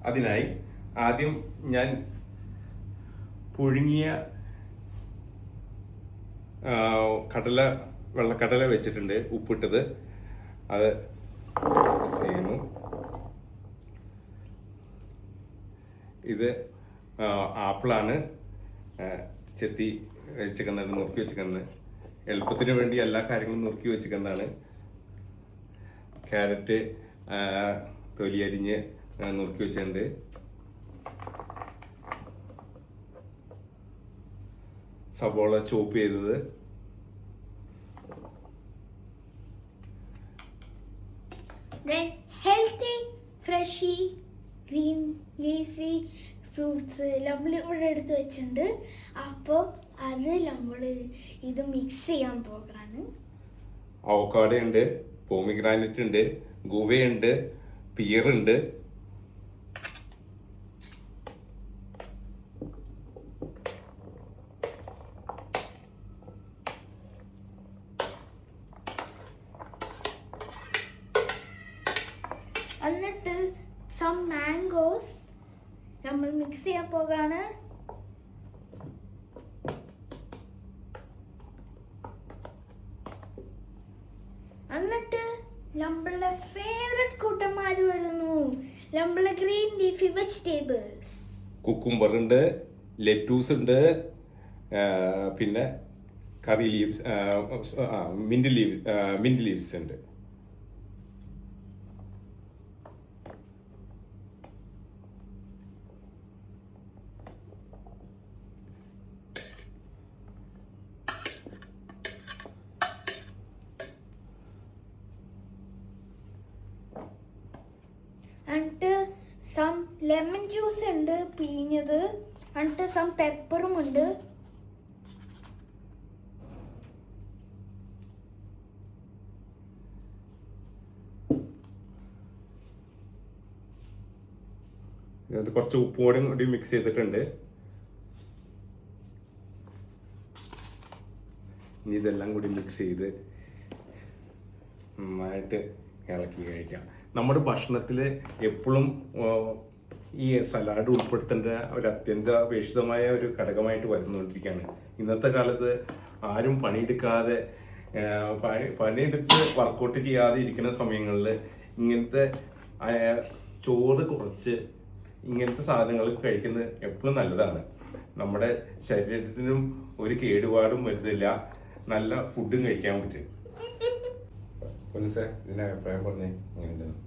അതിനായി ആദ്യം ഞാൻ പുഴുങ്ങിയ വെള്ളക്കടല വെച്ചിട്ടുണ്ട്, ഉപ്പിട്ടത്. അത് ചെയ്യുന്നു. ഇത് ആപ്പിളാണ്, ചെത്തി വെച്ചിരിക്കുന്നത്, നുറുക്കി വെച്ചിരിക്കുന്നത്. എളുപ്പത്തിന് വേണ്ടി എല്ലാ കാര്യങ്ങളും നുറുക്കി വെച്ചിരിക്കുന്നതാണ്. ക്യാരറ്റ് തൊലി അരിഞ്ഞ് നുറുക്കി വെച്ചിട്ടുണ്ട്. സവോള ചോപ്പ് ചെയ്തത്, healthy Freshy green leafy fruits നമ്മൾ ഇവിടെ എടുത്ത് വെച്ചിട്ടുണ്ട്. അപ്പോൾ അത് നമ്മൾ ഇത് മിക്സ് ചെയ്യാൻ പോകാണ്. അവക്കാഡോ ഉണ്ട്, പോമിഗ്രാനറ്റ് ഉണ്ട്, ഗുവയുണ്ട്, പിയറുണ്ട്. എന്നിട്ട് സം മാംഗോസ് നമ്മൾ മിക്സ് ചെയ്യാൻ പോകാണ്. എന്നിട്ട് നമ്മളുടെ ഫേവറേറ്റ് കൂട്ടന്മാർ വരുന്നു, നമ്മളുടെ ഗ്രീൻ ലീഫി വെജിറ്റബിൾസ്. കുക്കുംബർ ഉണ്ട്, ലെറ്റൂസ് ഉണ്ട്, പിന്നെ കറി ലീവ്സ്, മിന്റ് ലീവ്സ് ഉണ്ട്. എന്നിട്ട് സം ലെമൺ ജ്യൂസ് ഉണ്ട് പിഴിഞ്ഞത്. എന്നിട്ട് സം പെപ്പറും ഉണ്ട്. കുറച്ച് ഉപ്പുപൊടിയും കൂടി മിക്സ് ചെയ്തിട്ടുണ്ട്. ഇനി ഇതെല്ലാം കൂടി മിക്സ് ചെയ്ത് നന്നായിട്ട് ഇളക്കി കഴിക്കാം. നമ്മുടെ ഭക്ഷണത്തിൽ എപ്പോഴും ഈ സലാഡ് ഉൾപ്പെടുത്തേണ്ട ഒരു അത്യന്താപേക്ഷിതമായ ഒരു ഘടകമായിട്ട് വരുന്നുകൊണ്ടിരിക്കുകയാണ്. ഇന്നത്തെ കാലത്ത് ആരും പണിയെടുക്കാതെ പണിയെടുത്ത് വർക്കൗട്ട് ചെയ്യാതെ ഇരിക്കുന്ന സമയങ്ങളിൽ ഇങ്ങനത്തെ ചോറ് കുറച്ച് ഇങ്ങനത്തെ സാധനങ്ങൾ കഴിക്കുന്നത് എപ്പോഴും നല്ലതാണ്. നമ്മുടെ ശരീരത്തിനും ഒരു കേടുപാടും വരുന്നില്ല, നല്ല ഫുഡും കഴിക്കാൻ പറ്റും. ഇതിന്റെ അഭിപ്രായം പറഞ്ഞേ എങ്ങനെയുണ്ടെന്ന്.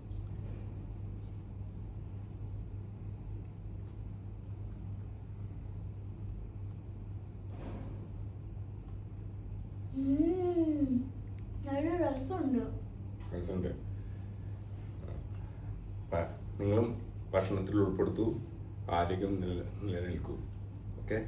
നല്ല രസമുണ്ട്. നിങ്ങളും ഭക്ഷണത്തിൽ ഉൾപ്പെടുത്തൂ, ആരോഗ്യം നിലനിൽക്കൂ. ഓക്കെ.